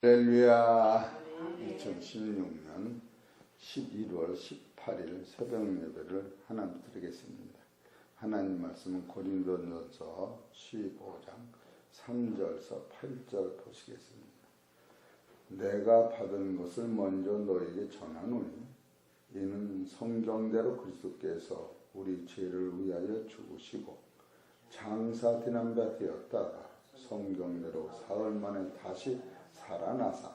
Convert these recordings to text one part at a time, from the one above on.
할렐루야. 2016년 11월 18일 새벽 예배를 하나님 드리겠습니다. 하나님 말씀은 고린도전서 15장 3절에서 8절 보시겠습니다. 내가 받은 것을 먼저 너에게 전하노니 이는 성경대로 그리스도께서 우리 죄를 위하여 죽으시고 장사 지난 바 되었다가 성경대로 사흘 만에 다시 살아나사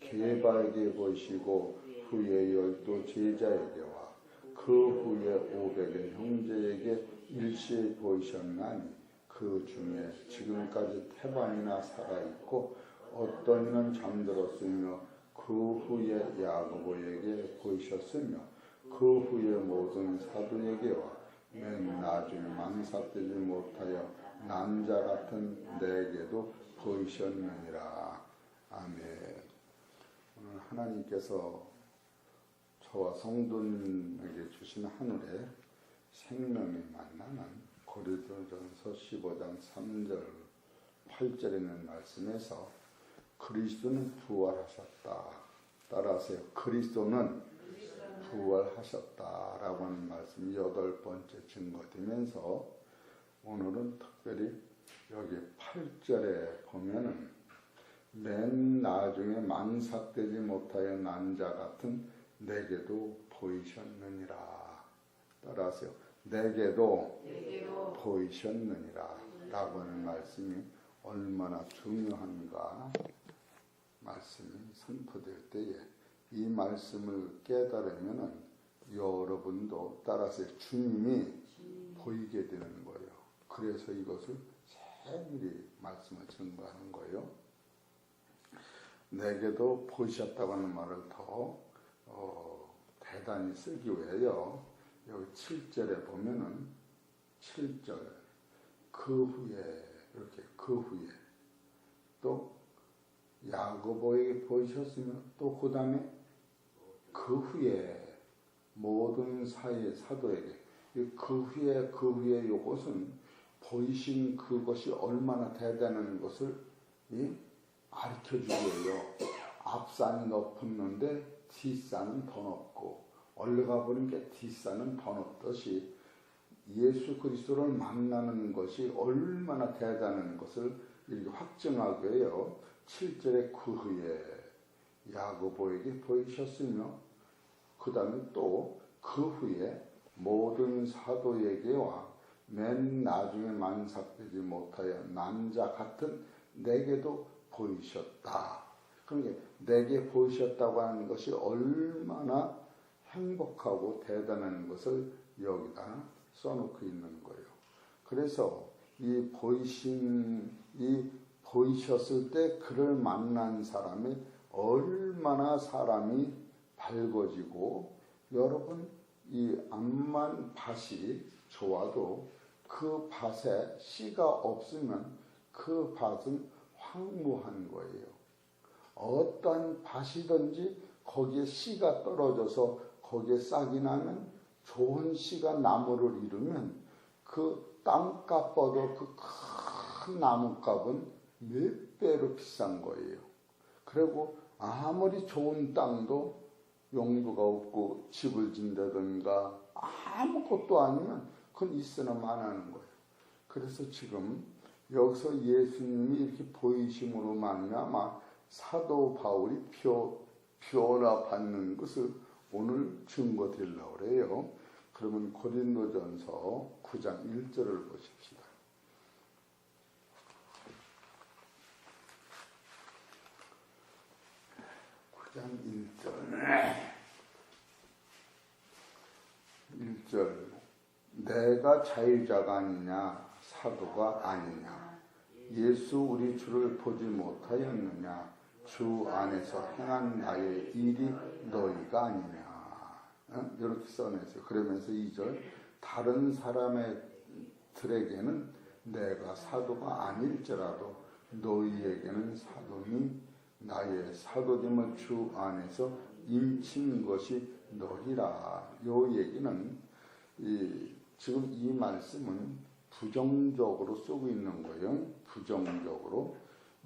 게바에게 보이시고 후에 12 제자에게와 그 후에 500의 형제에게 일시에 보이셨나니 그 중에 지금까지 태반이나 살아있고 어떤 이는 잠들었으며 그 후에 야고보에게 보이셨으며 그 후에 모든 사도에게와 맨 나중에 망삭되지 못하여 남자 같은 내게도 보이셨느니라. 아멘. 오늘 하나님께서 저와 성도님에게 주신 하늘에 생명이 만나는 고린도전서 15장 3절 8절에 있는 말씀에서 그리스도는 부활하셨다. 따라하세요. 그리스도는 부활하셨다라고 하는 말씀이 8번째 증거되면서 오늘은 특별히 여기 8절에 보면은 맨 나중에 망삭되지 못하여 난 자 같은 내게도 보이셨느니라. 따라하세요. 내게도 보이셨느니라 라고 하는 말씀이 얼마나 중요한가 말씀이 선포될 때에 이 말씀을 깨달으면 여러분도 따라서 주님이 보이게 되는 거예요. 그래서 이것을 세밀히 말씀을 증거하는 거예요. 내게도 보이셨다고 하는 말을 더 대단히 쓰기 위해요. 여기 7절에 보면은 7절 그 후에 이렇게 그 후에 또 야고보에게 보이셨으면 또 그 다음에 그 후에 모든 사도에게 그 후에 이것은 보이신 그것이 얼마나 대단한 것을 가르쳐주기 위해요. 앞산이 높았는데 뒷산은 더 높고 올라가 보니까 뒷산은 더 높듯이 예수 그리스도를 만나는 것이 얼마나 대단한 것을 이렇게 확증하기 위해요. 7절에 그 후에 야고보에게 보이셨으며 그 다음에 또 그 후에 모든 사도에게와 맨 나중에 만삭되지 못하여 남자 같은 내게도 보이셨다. 그러니까 내게 보이셨다고 하는 것이 얼마나 행복하고 대단한 것을 여기다 써놓고 있는 거예요. 그래서 이 보이셨을 때 그를 만난 사람이 얼마나 사람이 밝아지고 여러분 이 암만 밭이 좋아도 그 밭에 씨가 없으면 그 밭은 황무한 거예요. 어떤 밭이든지 거기에 씨가 떨어져서 거기에 싹이 나면 좋은 씨가 나무를 이루면 그 땅값보다 그 큰 나무값은 몇 배로 비싼 거예요. 그리고 아무리 좋은 땅도 용도가 없고 집을 짓는다든가 아무것도 아니면 그건 있으나 마나는 거예요. 그래서 지금 여기서 예수님이 이렇게 보이심으로 말미암아 사도 바울이 변화 받는 것을 오늘 증거드리려고 그래요. 그러면 고린도전서 9장 1절을 보십시다. 9장 1절 내가 자유자가 아니냐 사도가 아니냐 예수 우리 주를 보지 못하였느냐 주 안에서 행한 나의 일이 너희가 아니냐 이렇게 써냈어요. 그러면서 2절 다른 사람들에게는 내가 사도가 아닐지라도 너희에게는 사도니 나의 사도됨을 주 안에서 인친 것이 너희라. 요 얘기는 지금 이 말씀은 부정적으로 쓰고 있는 거예요. 부정적으로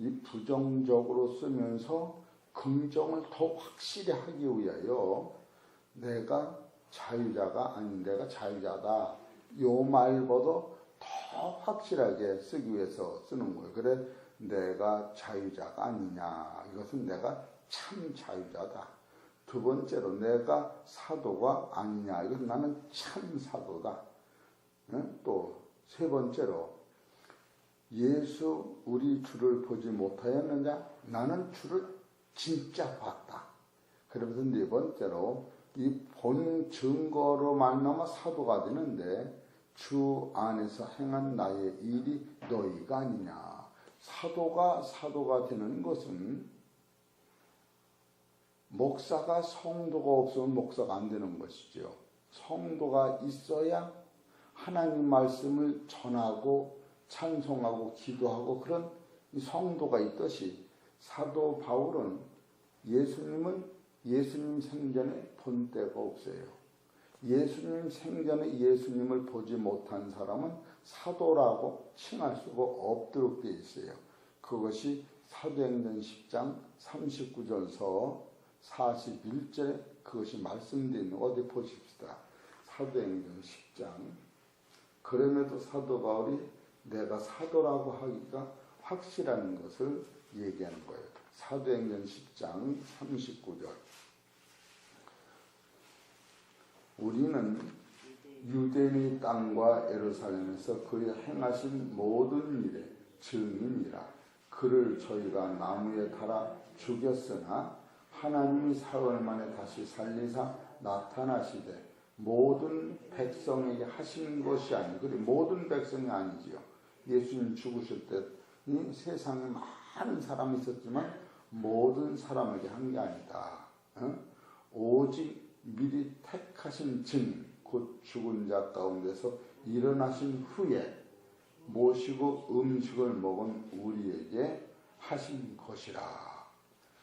이 부정적으로 쓰면서 긍정을 더 확실히 하기 위하여 내가 자유자가 아닌 내가 자유자다. 요 말보다 더 확실하게 쓰기 위해서 쓰는 거예요. 그래 내가 자유자가 아니냐. 이것은 내가 참 자유자다. 두 번째로 내가 사도가 아니냐. 이것은 나는 참 사도다. 또 세 번째로 예수 우리 주를 보지 못하였느냐? 나는 주를 진짜 봤다. 그러면서 네 번째로 이 본 증거로 만나면 사도가 되는데 주 안에서 행한 나의 일이 너희가 아니냐. 사도가 되는 것은 목사가 성도가 없으면 목사가 안 되는 것이죠. 성도가 있어야 하나님 말씀을 전하고 찬송하고 기도하고 그런 성도가 있듯이 사도 바울은 예수님 생전에 본 때가 없어요. 예수님 생전에 예수님을 보지 못한 사람은 사도라고 칭할 수가 없도록 되어 있어요. 그것이 사도행전 10장 39절서 41절에 그것이 말씀되어 있는 어디 보십시다. 사도행전 10장. 그럼에도 사도 바울이 내가 사도라고 하기가 확실한 것을 얘기하는 거예요. 사도행전 10장 39절. 우리는 유대인의 땅과 예루살렘에서 그의 행하신 모든 일의 증인이라. 그를 저희가 나무에 달아 죽였으나 하나님이 사흘 만에 다시 살리사 나타나시되 모든 백성에게 하신 것이 아니고 모든 백성이 아니지요. 예수님 죽으실 때 이 세상에 많은 사람이 있었지만 모든 사람에게 한 게 아니다. 오직 미리 택하신 증인 곧 죽은 자 가운데서 일어나신 후에 모시고 음식을 먹은 우리에게 하신 것이라.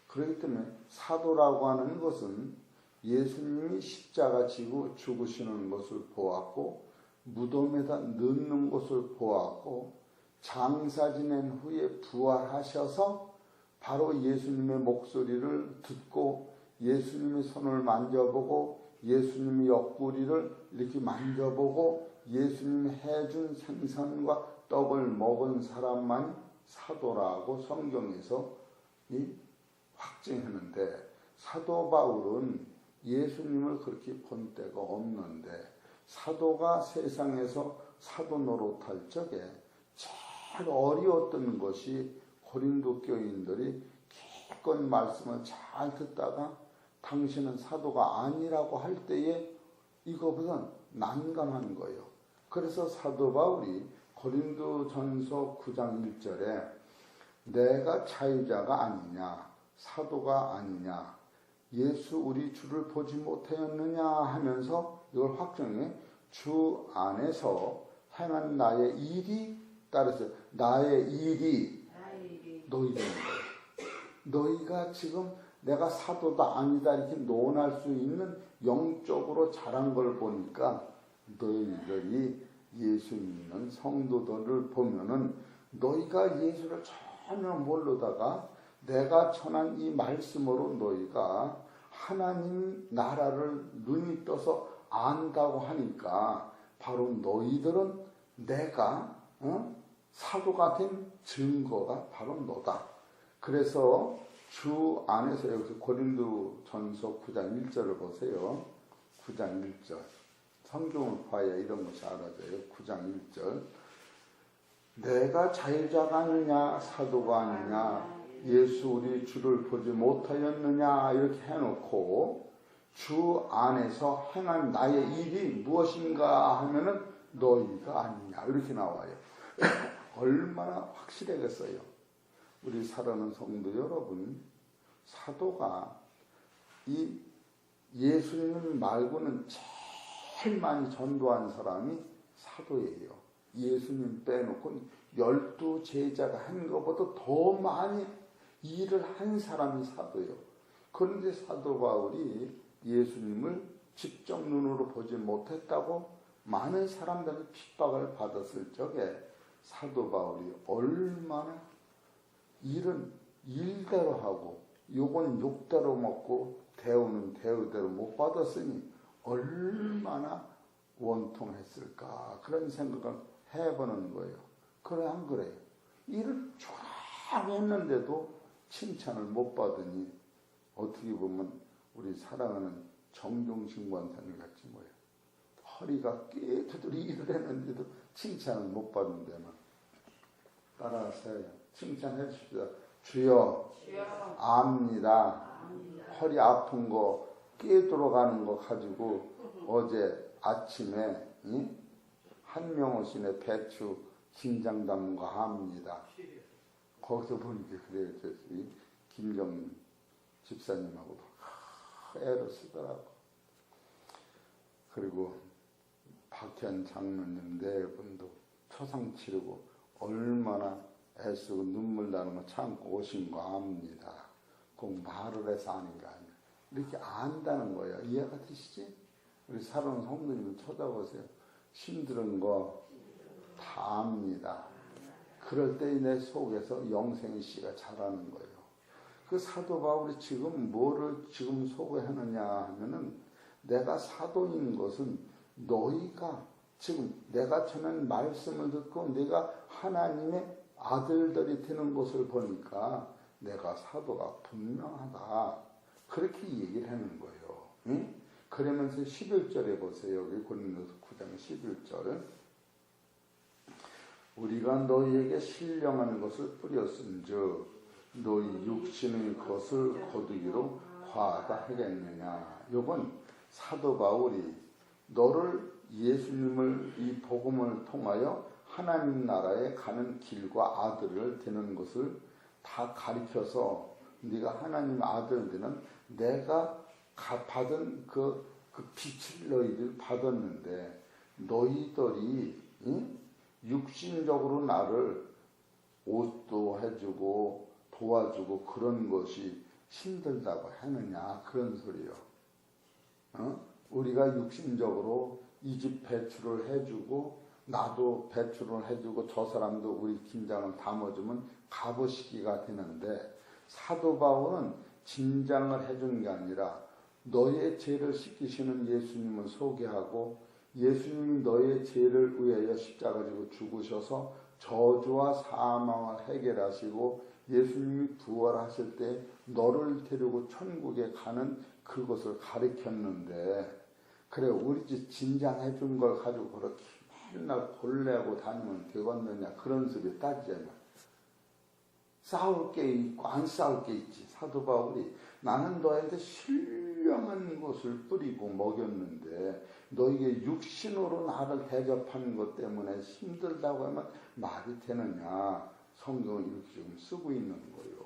그렇기 때문에 사도라고 하는 것은 예수님이 십자가 지고 죽으시는 것을 보았고 무덤에다 넣는 것을 보았고 장사 지낸 후에 부활하셔서 바로 예수님의 목소리를 듣고 예수님의 손을 만져보고 예수님의 옆구리를 이렇게 만져보고 예수님이 해준 생선과 떡을 먹은 사람만 사도라고 성경에서 확증했는데 사도 바울은 예수님을 그렇게 본 때가 없는데 사도가 세상에서 사도 노릇할 적에 제일 어려웠던 것이 고린도 교인들이 기껏 말씀을 잘 듣다가 당신은 사도가 아니라고 할 때에 이거보다 난감한 거예요. 그래서 사도 바울이 고린도전서 9장 1절에 내가 자유자가 아니냐 사도가 아니냐 예수 우리 주를 보지 못하였느냐 하면서 이걸 확정해 주 안에서 행한 나의 일이 따라서 나의 일이 너희가 너희가 지금 내가 사도다 아니다 이렇게 논할 수 있는 영적으로 자란 걸 보니까 너희들이 예수 믿는 성도들을 보면은 너희가 예수를 전혀 모르다가 내가 전한 이 말씀으로 너희가 하나님 나라를 눈이 떠서 안다고 하니까 바로 너희들은 내가 사도가 된 증거가 바로 너다. 그래서 주 안에서 여기서 고린도전서 9장 1절을 보세요. 9장 1절. 성경을 봐야 이런 것이 알아져요. 9장 1절. 내가 자유자가 아니냐 사도가 아니냐 예수 우리 주를 보지 못하였느냐 이렇게 해놓고 주 안에서 행한 나의 일이 무엇인가 하면은 너희가 아니냐 이렇게 나와요. 얼마나 확실하겠어요. 우리 사랑하는 성도 여러분, 사도가 이 예수님 말고는 제일 많이 전도한 사람이 사도예요. 예수님 빼놓고 12 제자가 한 것보다 더 많이 일을 한 사람이 사도예요. 그런데 사도 바울이 예수님을 직접 눈으로 보지 못했다고 많은 사람들이 핍박을 받았을 적에 사도 바울이 얼마나 일은 일대로 하고 욕은 욕대로 먹고 대우는 대우대로 못 받았으니 얼마나 원통했을까 그런 생각을 해보는 거예요. 그래 안 그래요? 일을 쫙 했는데도 칭찬을 못 받으니 어떻게 보면 우리 사랑하는 정종신 권사님 같이 뭐예요. 허리가 깨두드리 일을 했는데도 칭찬을 못 받는다면 따라하세요. 칭찬해 주십시오. 주여, 압니다. 허리 아픈 거 깨들어가는 거 가지고 어제 아침에 한명호신의 배추 김장 담은 거 합니다. 거기서 보니까 그래요. 김정 집사님하고 애를 쓰더라고. 그리고 박현 장로님 네 분도 초상 치르고 얼마나 애쓰고 눈물 나는 거 참고 오신 거 압니다. 꼭 말을 해서 아는 게 아니에요. 이렇게 안다는 거예요. 이해가 되시지? 우리 사랑하는 성도님을 쳐다보세요. 힘든 거 다 압니다. 그럴 때 내 속에서 영생이 씨가 자라는 거예요. 그 사도 바울이 지금 뭐를 지금 소개하느냐 하면은 내가 사도인 것은 너희가 지금 내가 전한 말씀을 듣고 내가 하나님의 아들들이 되는 것을 보니까 내가 사도가 분명하다. 그렇게 얘기를 하는 거예요. 응? 그러면서 11절에 보세요. 여기 고린도서 9장 11절. 우리가 너희에게 신령한 것을 뿌렸은즉 너희 육신의 것을 거두기로 과하다 하겠느냐. 이건 사도 바울이 너를 예수님을 이 복음을 통하여 하나님 나라에 가는 길과 아들을 되는 것을 다 가리켜서 네가 하나님 아들 되는 내가 받은 그 빛을 너희들 받았는데 너희들이 육신적으로 나를 옷도 해주고 도와주고 그런 것이 힘들다고 하느냐 그런 소리요. 우리가 육신적으로 이 집 배출을 해주고 나도 배출을 해주고 저 사람도 우리 김장을 담아주면 값어시기가 되는데 사도 바울은 진장을 해준 게 아니라 너의 죄를 씻기시는 예수님을 소개하고 예수님이 너의 죄를 위하여 십자가 지고 죽으셔서 저주와 사망을 해결하시고 예수님이 부활하실 때 너를 데리고 천국에 가는 그것을 가르쳤는데 그래 우리 집 진장해 준 걸 가지고 그렇게 맨날 골래고 다니면 되겠느냐 그런 소리 따지자면 싸울 게 있고 안 싸울 게 있지. 사도 바울이 나는 너한테 신령한 것을 뿌리고 먹였는데 너에게 육신으로 나를 대접하는 것 때문에 힘들다고 하면 말이 되느냐. 성경을 이렇게 지금 쓰고 있는 거예요.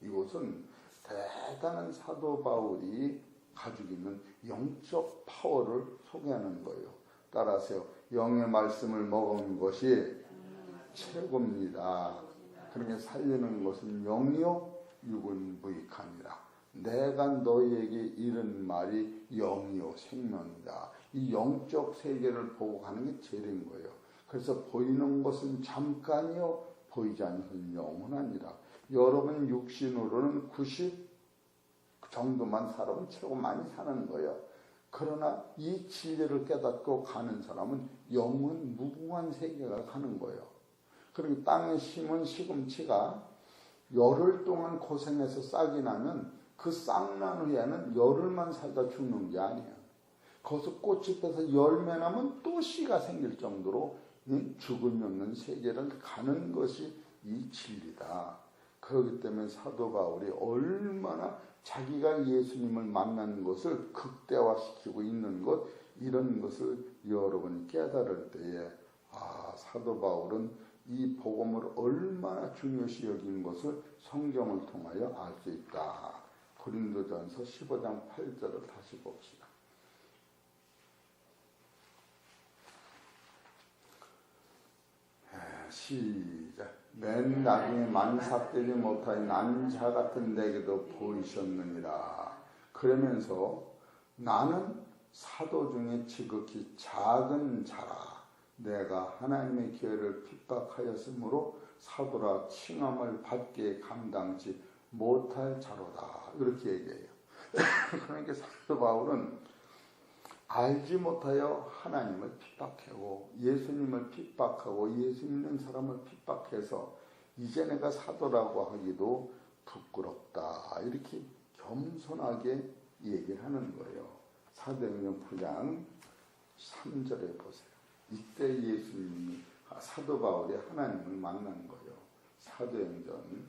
이것은 대단한 사도 바울이 가지고 있는 영적 파워를 소개하는 거예요. 따라서 영의 말씀을 먹은 것이 최고입니다. 그러니 살리는 것은 영이요 육은 무익하니라. 내가 너희에게 이른 말이 영이요 생명이다. 이 영적 세계를 보고 가는 게 제일인 거예요. 그래서 보이는 것은 잠깐이요 보이지 않는 것은 영원하니라. 여러분 육신으로는 90 정도만 살아면 최고 많이 사는 거예요. 그러나 이 진리를 깨닫고 가는 사람은 영원 무궁한 세계가 가는 거예요. 그리고 땅에 심은 시금치가 열흘 동안 고생해서 싹이 나면 그 싹 난 후에는 열흘만 살다 죽는 게 아니에요. 거기서 꽃이 펴서 열매 나면 또 씨가 생길 정도로 죽음이 없는 세계를 가는 것이 이 진리다. 그렇기 때문에 사도 바울이 얼마나 자기가 예수님을 만난 것을 극대화시키고 있는 것 이런 것을 여러분이 깨달을 때에 사도 바울은 이 복음을 얼마나 중요시 여기는 것을 성경을 통하여 알 수 있다. 고린도전서 15장 8절을 다시 봅시다. 시작. 맨 나중에 만삭되지 못하니 난 자 같은 내게도 보이셨느니라. 그러면서 나는 사도 중에 지극히 작은 자라. 내가 하나님의 교회를 핍박하였으므로 사도라 칭함을 받게 감당치 못할 자로다. 이렇게 얘기해요. 그러니까 사도 바울은 알지 못하여 하나님을 핍박하고 예수님을 핍박하고 예수 믿는 사람을 핍박해서 이제 내가 사도라고 하기도 부끄럽다. 이렇게 겸손하게 얘기를 하는 거예요. 사도행전 9장 3절에 보세요. 이때 예수님이 사도 바울이 하나님을 만난 거예요. 사도행전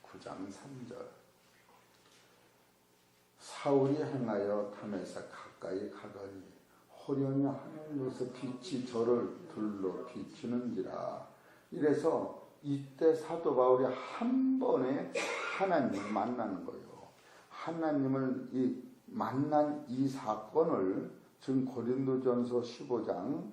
9장 3절. 사울이 행하여 담에서 가까이 가더니 호련히 하늘로서 빛이 저를 둘러 비추는지라. 이래서 이때 사도 바울이 한 번에 하나님을 만나는 거예요. 하나님을 만난 이 사건을 지금 고린도전서 15장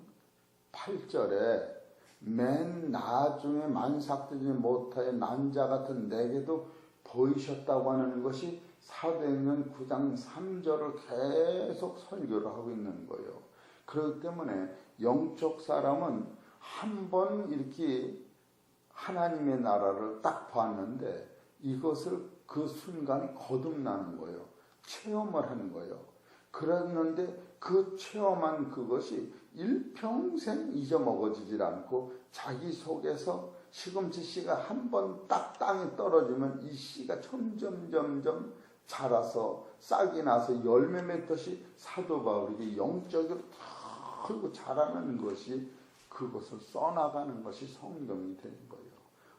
8절에 맨 나중에 만삭되지 못하여 난자 같은 내게도 보이셨다고 하는 것이 사도행전 9장 3절을 계속 설교를 하고 있는 거예요. 그렇기 때문에 영적 사람은 한 번 이렇게 하나님의 나라를 딱 봤는데 이것을 그 순간에 거듭나는 거예요. 체험을 하는 거예요. 그랬는데 그 체험한 그것이 일평생 잊어먹어지질 않고 자기 속에서 시금치 씨가 한 번 딱 땅에 떨어지면 이 씨가 점점 자라서 싹이 나서 열매 맺듯이 사도 바울에게 영적으로 털고 자라는 것이 그것을 써나가는 것이 성경이 되는 거예요.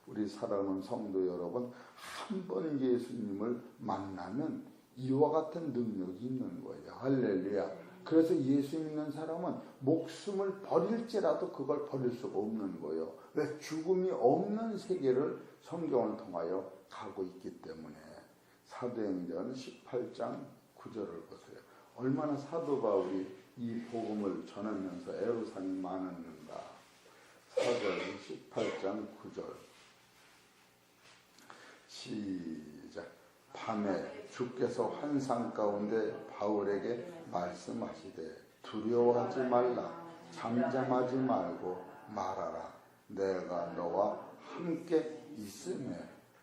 우리 사랑하는 성도 여러분, 한 번 예수님을 만나면 이와 같은 능력이 있는 거예요. 할렐루야. 그래서 예수 믿는 사람은 목숨을 버릴지라도 그걸 버릴 수가 없는 거예요. 왜? 죽음이 없는 세계를 성경을 통하여 가고 있기 때문에. 사도행전 18장 9절을 보세요. 얼마나 사도 바울이 이 복음을 전하면서 애로사항이 많았는가. 사도행전 18장 9절 시작. 밤에 주께서 환상 가운데 바울에게 말씀하시되 두려워하지 말라. 잠잠하지 말고 말하라. 내가 너와 함께 있으며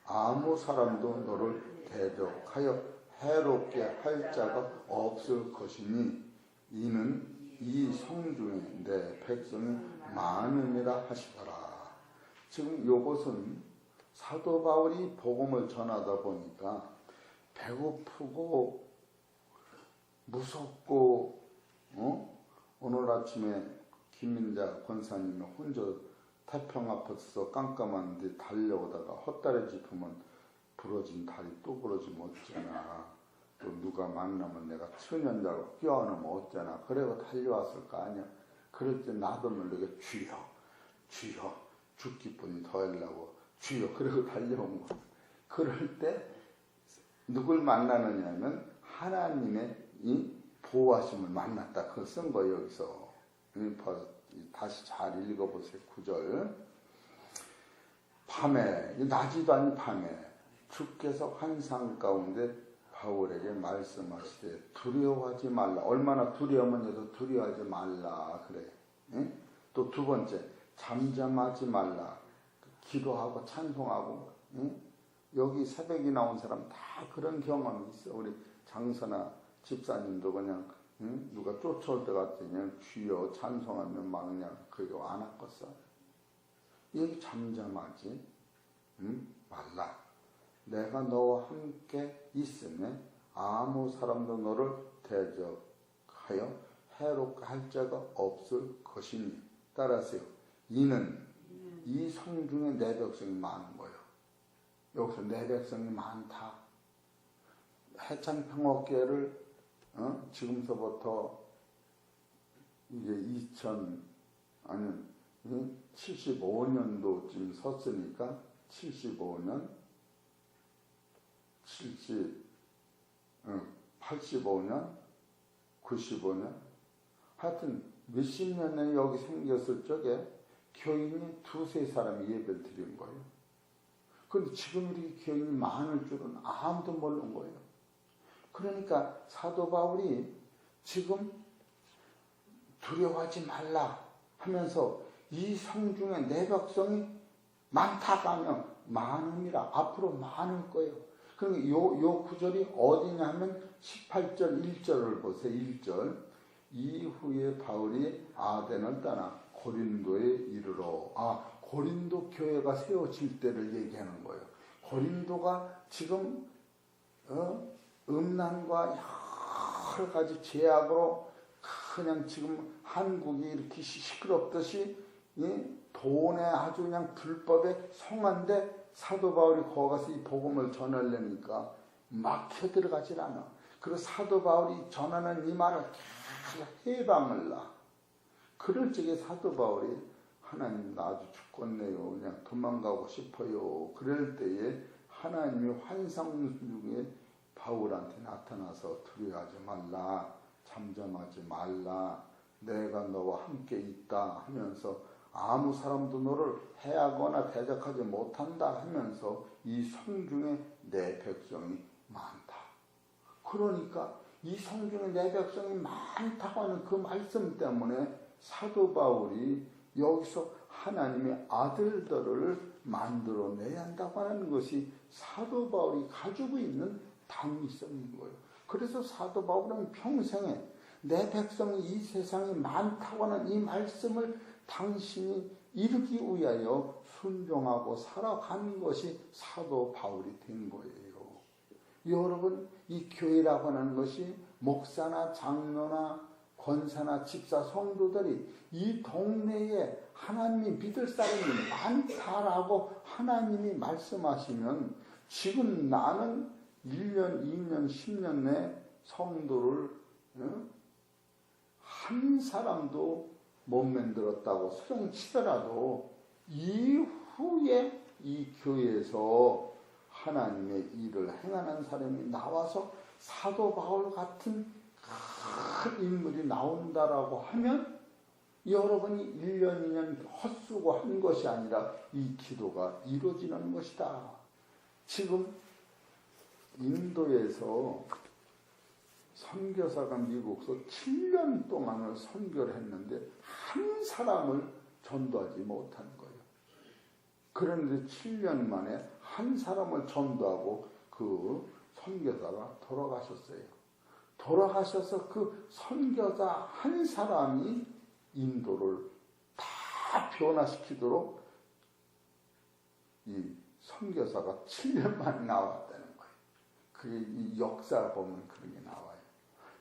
아무 사람도 너를 대적하여 해롭게 할 자가 없을 것이니 이는 이 성중에 내 백성이 많음이라 하시더라. 지금 이것은 사도 바울이 복음을 전하다 보니까 배고프고 무섭고 오늘 아침에 김민자 권사님이 혼자 태평 앞에서 깜깜한데 달려오다가 헛다리 짚으면 부러진 다리 또 부러지면 어쩌나. 또 누가 만나면 내가 천연자로 껴안으면 어쩌나. 그래고 달려왔을 거 아니야. 그럴 때 나도 모르게 주여 죽기뿐이 더하려고 주여 그러고 달려온 거. 그럴 때 누굴 만나느냐면 하나님의 이 보호하심을 만났다. 그걸 쓴 거예요. 여기서. 다시 잘 읽어보세요. 9절. 밤에, 낮이도 아닌 밤에 주께서 환상 가운데 바울에게 말씀하시되 두려워하지 말라. 얼마나 두려우면 해도 두려워하지 말라. 그래. 응? 또 두 번째, 잠잠하지 말라. 기도하고 찬송하고. 응? 여기 새벽에 나온 사람 다 그런 경험이 있어. 우리 장선아 집사님도 그냥 누가 쫓아올 때 같으면 그냥 주여 찬송하면 막 그냥 그거 안 왔겠어. 여기 잠잠하지 말라. 내가 너와 함께 있으면 아무 사람도 너를 대적하여 해롭게 할 자가 없을 것이니. 따라서요. 이는 이 성중에 내 백성이 많은 거예요. 여기서 내 백성이 많다. 해창평화교회를 지금서부터 이제 75년도쯤 섰으니까 75년, 85년, 95년 하여튼 몇십 년에 여기 생겼을 적에 교인이 두세 사람이 예배를 드린 거예요. 그런데 지금 이렇게 교인이 많을 줄은 아무도 모르는 거예요. 그러니까 사도 바울이 지금 두려워하지 말라 하면서 이 성 중에 내 백성이 많다고 하면 많음이라 앞으로 많을 거예요. 그러니까 요 구절이 어디냐면 18절 1절을 보세요. 1절 이후에 바울이 아덴을 떠나 고린도에 이르러 고린도 교회가 세워질 때를 얘기하는 거예요. 고린도가 지금 음란과 여러 가지 제약으로 그냥 지금 한국이 이렇게 시끄럽듯이 돈에 아주 그냥 불법에 성한데 사도 바울이 거기 가서 이 복음을 전하려니까 막혀 들어가질 않아. 그리고 사도 바울이 전하는 이 말을 계속 해방을 나. 그럴 적에 사도 바울이 하나님 나 아주 죽겠네요. 그냥 도망가고 싶어요. 그럴 때에 하나님이 환상 중에 바울한테 나타나서 두려워하지 말라. 잠잠하지 말라. 내가 너와 함께 있다 하면서 아무 사람도 너를 해하거나 대적하지 못한다 하면서 이 성중에 내 백성이 많다. 그러니까 이 성중에 내 백성이 많다고 하는 그 말씀 때문에 사도 바울이 여기서 하나님의 아들들을 만들어내야 한다고 하는 것이 사도 바울이 가지고 있는 당위성인 거예요. 그래서 사도 바울은 평생에 내 백성이 이 세상에 많다고 하는 이 말씀을 당신이 이루기 위하여 순종하고 살아가는 것이 사도 바울이 된 거예요. 여러분, 이 교회라고 하는 것이 목사나 장로나 권사나 집사 성도들이 이 동네에 하나님이 믿을 사람이 많다라고 하나님이 말씀하시면 지금 나는 1년, 2년, 10년 내 성도를 한 사람도 못 만들었다고 소송치더라도 이후에 이 교회에서 하나님의 일을 행하는 사람이 나와서 사도 바울 같은 큰 인물이 나온다라고 하면 여러분이 1년, 2년 헛수고 한 것이 아니라 이 기도가 이루어지는 것이다. 지금 인도에서 선교사가 미국에서 7년 동안을 선교를 했는데 한 사람을 전도하지 못한 거예요. 그런데 7년 만에 한 사람을 전도하고 그 선교사가 돌아가셨어요. 돌아가셔서 그 선교사 한 사람이 인도를 다 변화시키도록 이 선교사가 7년 만에 나왔다는 거예요. 그게 이 역사 보면 그런 게 나와요.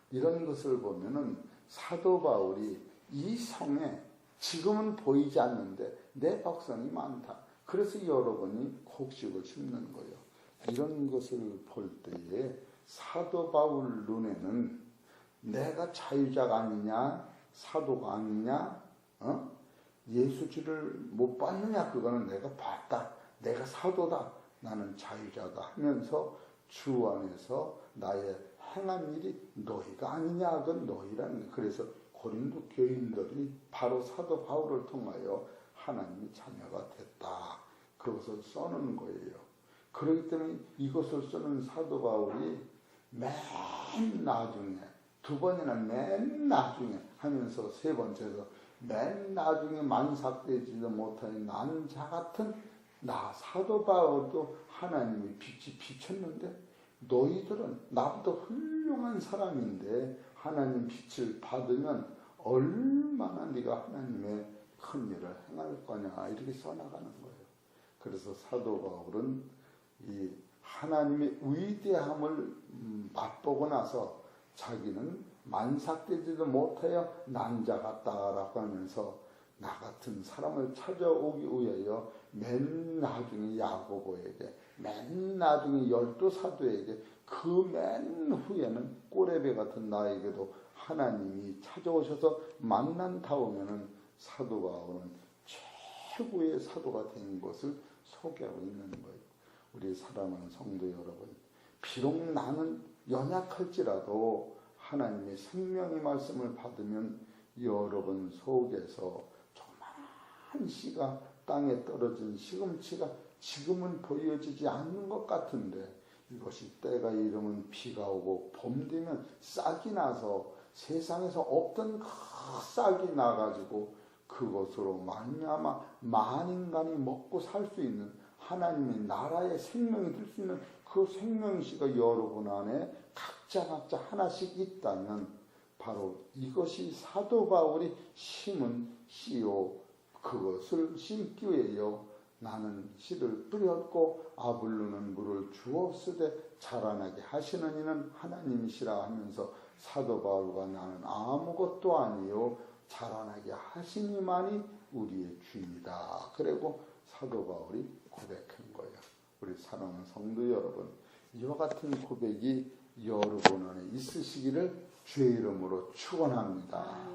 이런 것을 보면은 사도 바울이 이 성에 지금은 보이지 않는데 내 백성이 많다. 그래서 여러분이 곡식을 심는 거예요. 이런 것을 볼 때에 사도 바울 눈에는 내가 자유자가 아니냐, 사도가 아니냐, 예수지를 못 받느냐, 그거는 내가 봤다. 내가 사도다. 나는 자유자다 하면서 주 안에서 나의 행한 일이 너희가 아니냐, 그건 너희라는. 그래서 고린도 교인들이 바로 사도 바울을 통하여 하나님의 자녀가 됐다. 그것을 써는 거예요. 그렇기 때문에 이것을 쓰는 사도 바울이 맨 나중에, 두 번이나 맨 나중에 하면서 세 번째에서 맨 나중에 만삭되지도 못하는 나는 자 같은 나 사도 바울도 하나님의 빛이 비쳤는데 너희들은 나보다 훌륭한 사람인데 하나님 빛을 받으면 얼마나 네가 하나님의 큰 일을 행할 거냐 이렇게 써나가는 거예요. 그래서 사도 바울은 이 하나님의 위대함을 맛보고 나서 자기는 만삭되지도 못하여 난자 같다라고 하면서 나 같은 사람을 찾아오기 위하여 맨 나중에 야고보에게, 맨 나중에 12사도에게, 그 맨 후에는 꼬레베 같은 나에게도 하나님이 찾아오셔서 만난 다음에는 사도 바울은 최고의 사도가 된 것을 소개하고 있는 거예요. 우리 사랑하는 성도 여러분, 비록 나는 연약할지라도 하나님의 생명의 말씀을 받으면 여러분 속에서 조그마한 씨가 땅에 떨어진 시금치가 지금은 보여지지 않는 것 같은데 이것이 때가 이르면 비가 오고 봄 되면 싹이 나서 세상에서 없던 그 싹이 나가지고 그것으로 말미암아 만인간이 먹고 살 수 있는 하나님의 나라의 생명이 될 수 있는 그 생명씨가 여러분 안에 각자 하나씩 있다면 바로 이것이 사도 바울이 심은 씨요 그것을 심기 위하여 나는 씨를 뿌렸고 아블로는 물을 주었으되 자라나게 하시는 이는 하나님이시라 하면서 사도 바울과 나는 아무것도 아니요 자라나게 하시니만이 우리의 주입니다. 그리고 사도 바울이 고백한 거예요. 우리 사랑하는 성도 여러분, 이와 같은 고백이 여러분 안에 있으시기를 주의 이름으로 축원합니다.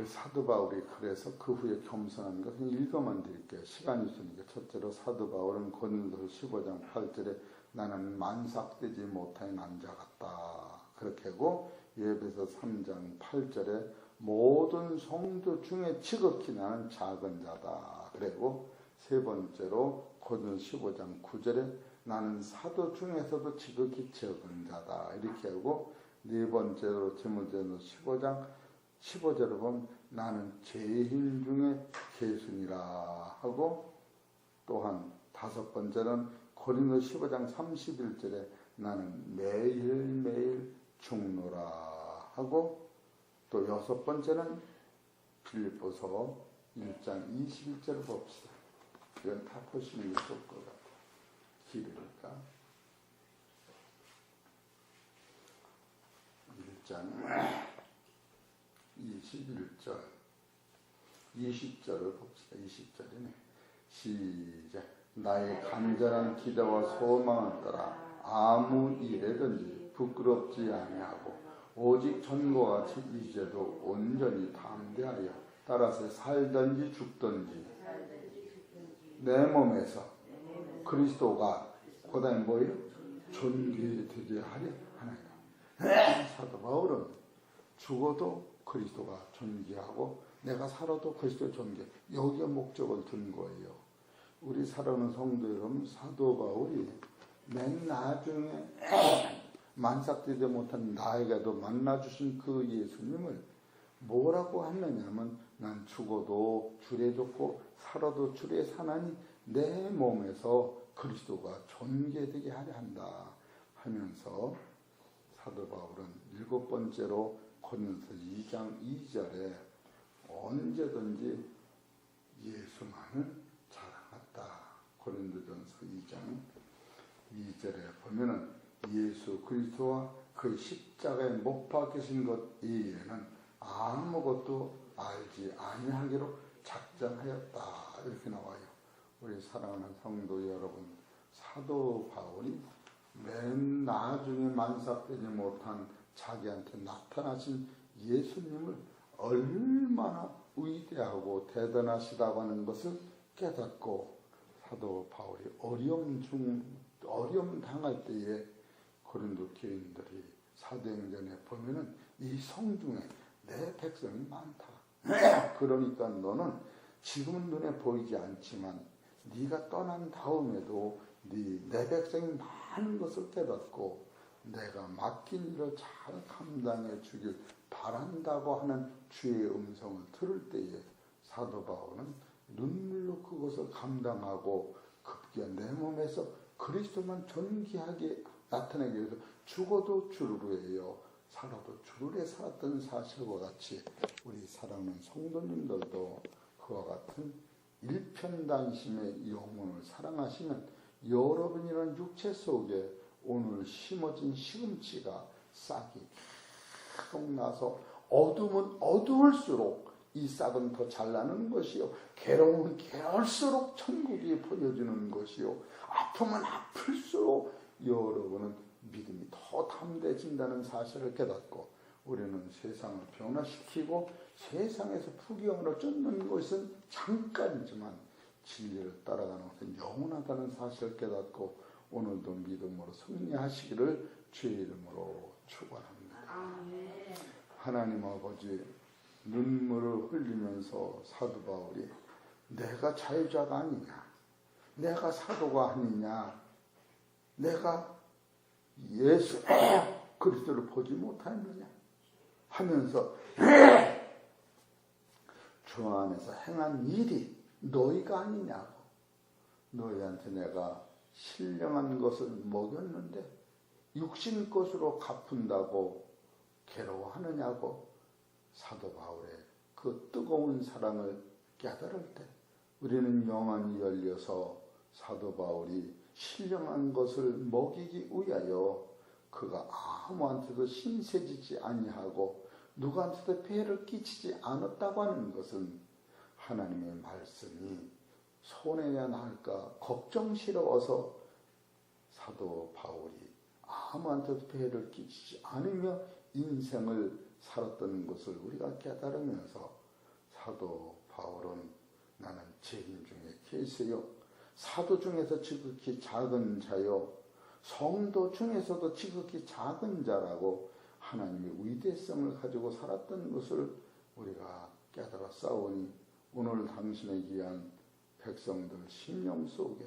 사도 바울이 그래서 그 후에 겸손한 것은 읽어만 드릴게요. 시간이 있으니까. 첫째로 사도 바울은 고린도서 15장 8절에 나는 만삭되지 못한 남자 같다. 그렇게 하고 에베소 3장 8절에 모든 성도 중에 지극히 나는 작은 자다. 그리고 세 번째로 고린도서 15장 9절에 나는 사도 중에서도 지극히 적은 자다. 이렇게 하고 네 번째로 디모데전서 15장 15절에 보면 나는 죄인 중에 개순이라 하고 또한 다섯 번째는 고린도서 15장 31절에 나는 매일매일 죽노라 하고 또 여섯 번째는 빌립보서 1장 21절을 봅시다. 이건 다 보시는 게 좋을 것 같아요. 길으니까 1장 21절 20절을 봅시다. 20절이네. 시작. 나의 간절한 기대와 소망을 따라 아무 일에든지 부끄럽지 아니하고 오직 전과 같이 이제도 온전히 담대하여 따라서 살든지 죽든지 내 몸에서 그리스도가 그다음에 뭐예요? 존귀되게 하려 하나이다. 사도 바울은 죽어도 그리스도가 존귀하고 내가 살아도 그리스도 존귀. 여기에 목적을 둔 거예요. 우리 사랑하는 성도 여러분, 사도 바울이 맨 나중에 만삭되지 못한 나에게도 만나주신 그 예수님을 뭐라고 하느냐면 난 죽어도 주에 좋고 살아도 주에 사나니 내 몸에서 그리스도가 존귀되게 하려 한다 하면서 사도 바울은 일곱 번째로 고린도서 2장 2절에 언제든지 예수만을 자랑했다. 고린도전서 2장 2절에 보면은 예수 그리스도와 그 십자가에 못 박히신 것 이외에는 아무것도 알지 아니하기로 작정하였다. 이렇게 나와요. 우리 사랑하는 성도 여러분, 사도 바울이 맨 나중에 만삭되지 못한 자기한테 나타나신 예수님을 얼마나 위대하고 대단하시다고 하는 것을 깨닫고 사도 바울이 어려움 당할 때에 고린도 교인들이 사도행전에 보면은 이 성중에 내 백성이 많다. 그러니까 너는 지금은 눈에 보이지 않지만 네가 떠난 다음에도 내 백성이 많은 것을 깨닫고 내가 맡긴 일을 잘 감당해 주길 바란다고 하는 주의 음성을 들을 때에 사도 바울은 눈물로 그것을 감당하고 급기야 내 몸에서 그리스도만 존귀하게 나타내기 위해서 죽어도 주를 위하여 살아도 주를 위해 살았던 사실과 같이 우리 사랑하는 성도님들도 그와 같은 일편단심의 영혼을 사랑하시면 여러분이라는 육체 속에 오늘 심어진 시금치가 싹이 계속 나서 어둠은 어두울수록 이 싹은 더 잘 나는 것이요 괴로움은 괴로울수록 천국이 보여주는 것이요 아프면 아플수록 여러분은 믿음이 더 담대해진다는 사실을 깨닫고 우리는 세상을 변화시키고 세상에서 부귀영화를 쫓는 것은 잠깐이지만 진리를 따라가는 것은 영원하다는 사실을 깨닫고 오늘도 믿음으로 승리하시기를 주의 이름으로 축원합니다. 하나님 아버지, 눈물을 흘리면서 사도 바울이 내가 자유자가 아니냐, 내가 사도가 아니냐, 내가 예수 그리스도를 보지 못하느냐 하면서 주 안에서 행한 일이 너희가 아니냐고. 너희한테 내가 신령한 것을 먹였는데 육신 것으로 갚은다고 괴로워하느냐고. 사도 바울의 그 뜨거운 사랑을 깨달을 때 우리는 영안이 열려서 사도 바울이 신령한 것을 먹이기 위하여 그가 아무한테도 신세지지 아니하고 누구한테도 폐해를 끼치지 않았다고 하는 것은 하나님의 말씀이 손해야 나을까 걱정스러워서 사도 바울이 아무한테도 폐해를 끼치지 않으며 인생을 살았던 것을 우리가 깨달으면서 사도 바울은 나는 죄인 중에 계세요. 사도 중에서 지극히 작은 자요. 성도 중에서도 지극히 작은 자라고 하나님의 위대성을 가지고 살았던 것을 우리가 깨달았사오니 오늘 당신의 귀한 백성들 심령 속에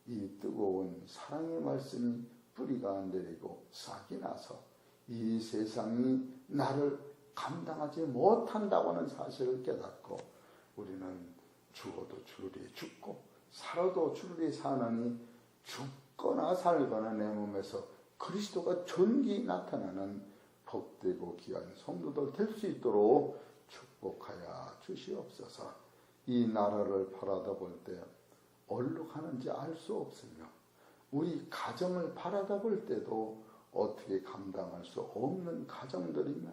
이 뜨거운 사랑의 말씀이 뿌리가 내리고 싹이 나서 이 세상이 나를 감당하지 못한다고 하는 사실을 깨닫고 우리는 죽어도 주르리 죽고 살아도 주르리 사느니 죽거나 살거나 내 몸에서 그리스도가 존귀 나타나는 복되고 귀한 성도들 될 수 있도록 축복하여 주시옵소서. 이 나라를 바라다볼 때 어디로 가는지 알 수 없으며 우리 가정을 바라다볼 때도 어떻게 감당할 수 없는 가정들이며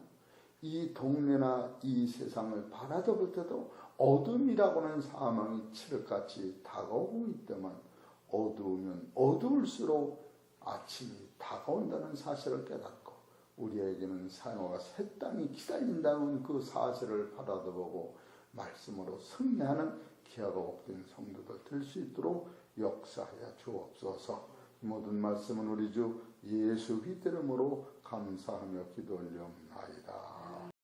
이 동네나 이 세상을 바라다볼 때도 어둠이라고는 사망이 칠흑같이 다가오고 있다만 어두우면 어두울수록 아침이 다가온다는 사실을 깨닫고 우리에게는 산호가 새 땅이 기다린다는 그 사실을 바라다보고 말씀으로 승리하는 기하고 복된 성도들 될 수 있도록 역사하여 주옵소서. 모든 말씀은 우리 주 예수 그리스도 이름으로 감사하며 기도 올려옵나이다.